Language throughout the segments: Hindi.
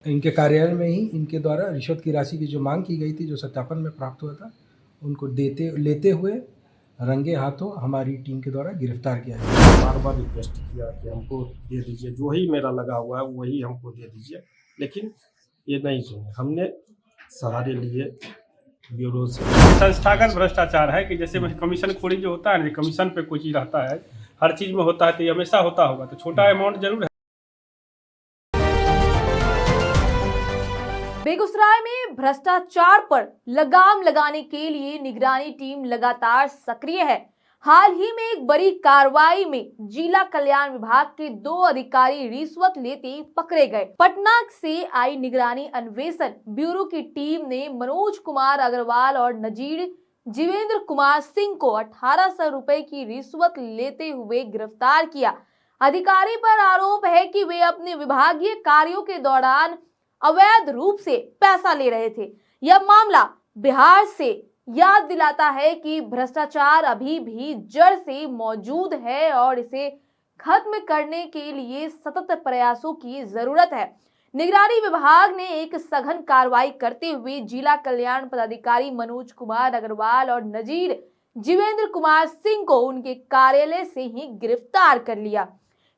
इनके कार्यालय में ही इनके द्वारा रिश्वत की राशि की जो मांग की गई थी, जो सत्यापन में प्राप्त हुआ था, उनको लेते हुए रंगे हाथों हमारी टीम के द्वारा गिरफ्तार किया गया। बार बार रिक्वेस्ट किया कि हमको दे दीजिए, जो ही मेरा लगा हुआ है वही हमको दे दीजिए, लेकिन ये नहीं सुने। हमने सहारे लिए ब्यूरो से। संस्थागत भ्रष्टाचार है कि जैसे कमीशन खोरी जो होता है ना, कमीशन पे कोई चीज़ रहता है, हर चीज़ में होता है, तो ये हमेशा होता होगा, तो छोटा अमाउंट जरूर है। बेगूसराय में भ्रष्टाचार पर लगाम लगाने के लिए निगरानी टीम लगातार सक्रिय है। हाल ही में एक बड़ी कार्रवाई में जिला कल्याण विभाग के 2 अधिकारी रिश्वत लेते पकड़े गए। पटना से आई निगरानी अन्वेषण ब्यूरो की टीम ने मनोज कुमार अग्रवाल और नजीर जीवेंद्र कुमार सिंह को 1800 रुपए की रिश्वत लेते हुए गिरफ्तार किया। अधिकारी पर आरोप है कि वे अपने विभागीय कार्यों के दौरान अवैध रूप से पैसा ले रहे थे। यह मामला बिहार से याद दिलाता है कि भ्रष्टाचार अभी भी जड़ से मौजूद है और इसे खत्म करने के लिए सतत प्रयासों की जरूरत है। निगरानी विभाग ने एक सघन कार्रवाई करते हुए जिला कल्याण पदाधिकारी मनोज कुमार अग्रवाल और नजीर जीवेंद्र कुमार सिंह को उनके कार्यालय से ही गिरफ्तार कर लिया।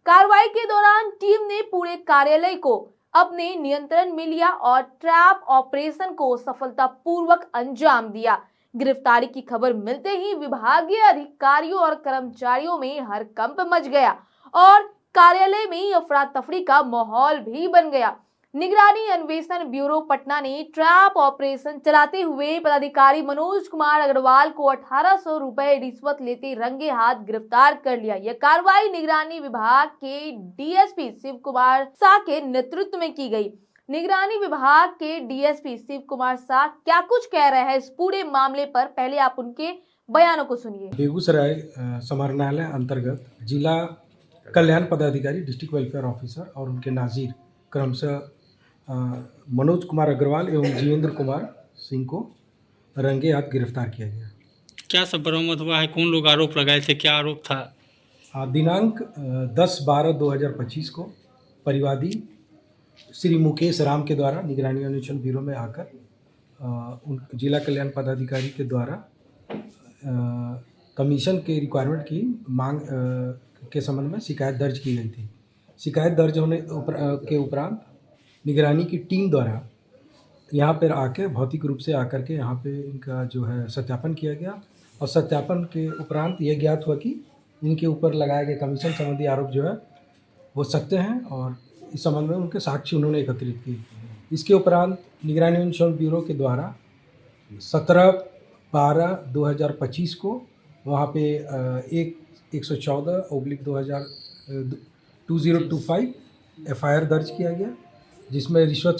कार्रवाई के दौरान टीम ने पूरे कार्यालय को अपने नियंत्रण में लिया और ट्रैप ऑपरेशन को सफलतापूर्वक अंजाम दिया। गिरफ्तारी की खबर मिलते ही विभागीय अधिकारियों और कर्मचारियों में हड़कंप मच गया और कार्यालय में अफरा तफरी का माहौल भी बन गया। निगरानी अन्वेषण ब्यूरो पटना ने ट्रैप ऑपरेशन चलाते हुए पदाधिकारी मनोज कुमार अग्रवाल को 1800 रुपए रिश्वत लेते रंगे हाथ गिरफ्तार कर लिया। यह कार्रवाई निगरानी विभाग के डीएसपी शिव कुमार शाह के नेतृत्व में की गई। निगरानी विभाग के डीएसपी शिव कुमार शाह क्या कुछ कह रहे हैं इस पूरे मामले पर, पहले आप उनके बयानों को सुनिए। बेगूसराय समाहरणालय अंतर्गत जिला कल्याण पदाधिकारी, डिस्ट्रिक्ट वेलफेयर ऑफिसर और उनके नाजीर क्रमशः मनोज कुमार अग्रवाल एवं जीवेंद्र कुमार सिंह को रंगे हाथ गिरफ्तार किया गया। क्या सब बरामद हुआ है? कौन लोग आरोप लगाए थे? क्या आरोप था? दिनांक 10/12/2025 को परिवादी श्री मुकेश राम के द्वारा निगरानी अन्वेषण ब्यूरो में आकर जिला कल्याण पदाधिकारी के द्वारा कमीशन के रिक्वायरमेंट की मांग के संबंध में शिकायत दर्ज की गई थी। शिकायत दर्ज होने के उपरांत निगरानी की टीम द्वारा यहाँ पर आके भौतिक रूप से आकर के यहाँ पे इनका जो है सत्यापन किया गया और सत्यापन के उपरांत यह ज्ञात हुआ कि इनके ऊपर लगाए गए कमीशन संबंधी आरोप जो है वो सत्य हैं और इस संबंध में उनके साक्ष्य उन्होंने एकत्रित किए। इसके उपरांत निगरानी अन्वेषण ब्यूरो के द्वारा 17/12/2025 को वहाँ पे 114/2025 FIR दर्ज किया गया, जिसमें रिश्वत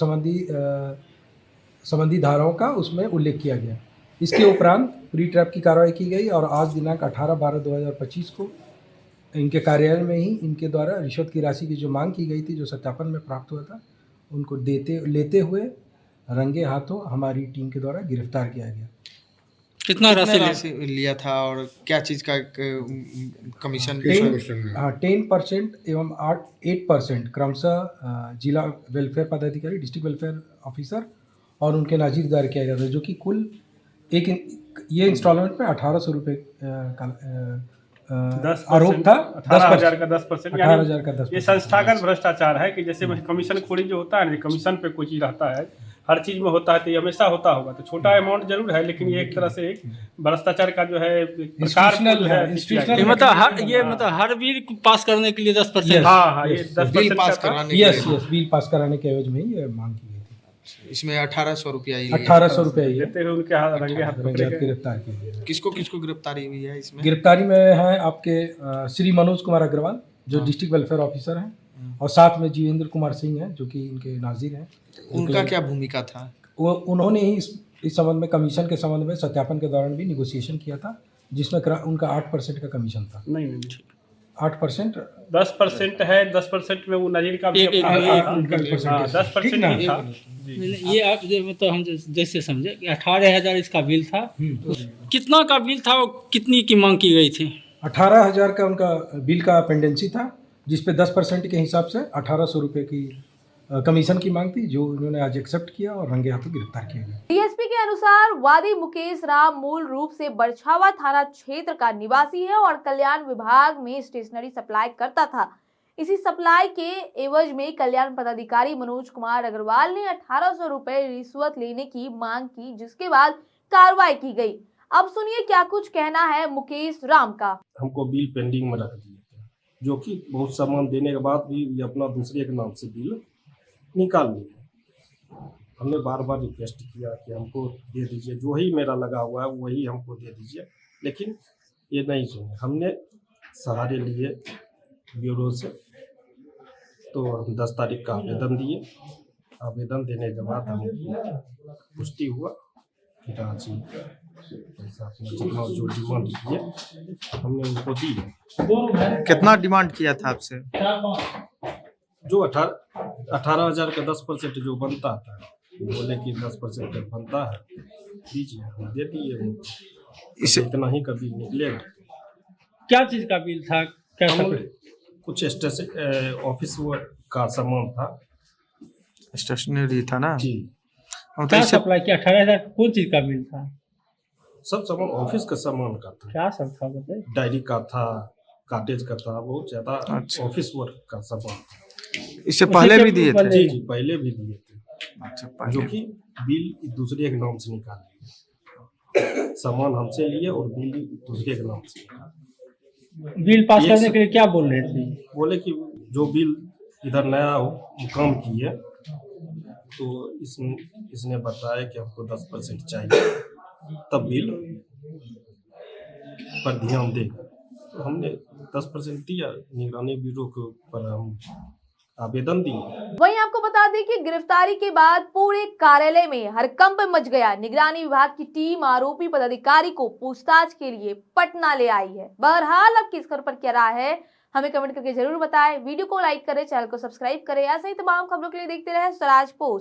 संबंधी धाराओं का उसमें उल्लेख किया गया। इसके उपरांत प्री ट्रैप की कार्रवाई की गई और आज दिनांक 18/12/2025 को इनके कार्यालय में ही इनके द्वारा रिश्वत की राशि की जो मांग की गई थी, जो सत्यापन में प्राप्त हुआ था, उनको लेते हुए रंगे हाथों हमारी टीम के द्वारा गिरफ्तार किया गया। कितना राशि लिया था और क्या चीज़ का कमीशन? 10% एवं 8% क्रमशः जिला वेलफेयर पदाधिकारी, डिस्ट्रिक्ट वेलफेयर ऑफिसर और उनके नाजीर द्वारा किया गया था, जो कि कुल ये इंस्टॉलमेंट में 1800 रुपये का आरोप था। 18,000 का 10%, 18,000 का 10%। ये संस्थागत भ्रष्टाचार है कि जैसे कमीशन खोरी जो होता है ना, कमीशन पे कोई चीज़ रहता है, हर चीज़ में होता है, तो ये हमेशा होता होगा, तो छोटा अमाउंट जरूर है, लेकिन ये एक तरह से एक भ्रष्टाचार का जो है प्रकार है। मतलब हर बिल पास करने के लिए 10%। हाँ, ये 10% पास कराने यस बिल पास कराने के एवज में ही ये मांग की गई थी। इसमें 1800 रुपया 1800 रुपये देते हुए उनके रंगे हाथ गिरफ्तार किया गया। किसको गिरफ्तारी हुई है इसमें? गिरफ्तारी में है आपके श्री मनोज कुमार अग्रवाल, जो डिस्ट्रिक्ट वेलफेयर ऑफिसर हैं, और साथ में जीवेंद्र कुमार सिंह हैं, जो कि इनके नाजीर हैं। उनका क्या भूमिका था? उन्होंने ही इस संबंध में, कमीशन के संबंध में सत्यापन के दौरान भी निगोशिएशन किया था, जिसमें उनका 8% का कमीशन था। नहीं 8% 10% है, 10% में वो नजीर का भी 10% ही था। ये आप मतलब हम जैसे समझे कि 18,000 इसका बिल था, कितना का बिल था और कितनी की मांग की गई थी? 18,000 का उनका बिल का पेंडेंसी था, जिस पे 10% के हिसाब से 1800 रुपये की कमीशन की मांग थी, जो इन्होंने आज एक्सेप्ट किया और रंगे हाथों गिरफ्तार किया गया। डीएसपी के अनुसार वादी मुकेश राम मूल रूप से बरछावा थाना क्षेत्र का निवासी है और कल्याण विभाग में स्टेशनरी सप्लाई करता था। इसी सप्लाई के एवज में कल्याण पदाधिकारी मनोज कुमार अग्रवाल ने 1800 रुपए रिश्वत लेने की मांग की, जिसके बाद कार्रवाई की गई। अब सुनिए क्या कुछ कहना है मुकेश राम का। हमको बिल पेंडिंग में रख दिए थे, जो कि बहुत सामान देने के बाद भी ये अपना दूसरे के नाम से बिल निकाल लिए। हमने बार बार रिक्वेस्ट किया कि हमको दे दीजिए, जो ही मेरा लगा हुआ है वही हमको दे दीजिए, लेकिन ये नहीं सुने। हमने सहारे लिए ब्यूरो से, तो हम 10 तारीख का आवेदन दिए। आवेदन देने के बाद हमको पुष्टि हुआ कि रांची पैसा अपना जितना जो डिमांड किए हमने उनको दिए। कितना डिमांड किया था आपसे? जो 18,000 का 10% जो बनता था, बोले कि 10% बनता है, दीजिए, हम दे दिए उनको। इसे इतना ही कभी निकलेगा। क्या चीज़ का बिल था, क्या हम कुछ स्टेशन ऑफिस का सामान था स्टेशनरी था ना? जी, तो क्या इससे सप्लाई किया? 18,000 कौन चीज़ का बिल था? सब सामान ऑफिस का सामान का था। क्या सब था बताइए। डायरी का था, काटेज का था, बहुत ज्यादा अच्छा। ऑफिस वर्क का सामान था। इससे पहले भी दिए थे? जी जी, पहले भी दिए थे, अच्छा, जो पहले कि बिल दूसरे के नाम से निकाल लिए। सामान हमसे लिए और बिल दूसरे के नाम से निकाल। बिल पास एक करने से- के लिए क्या बोल रहे थे? बोले कि जो बिल इधर नया हो काम किए, तो इसने बताया कि हमको 10% चाहिए, तब बिल पर ध्यान देगा। तो हमने 10% दिया। निगरानी ब्यूरो के ऊपर हम आवेदन दिए। वहीं आपको बता दें कि गिरफ्तारी के बाद पूरे कार्यालय में हड़कंप मच गया। निगरानी विभाग की टीम आरोपी पदाधिकारी को पूछताछ के लिए पटना ले आई है। बहरहाल अब किस खबर पर क्या राय है, हमें कमेंट करके जरूर बताएं। वीडियो को लाइक करें, चैनल को सब्सक्राइब करें। ऐसे ही तमाम खबरों के लिए देखते रहे स्वराज पोस्ट।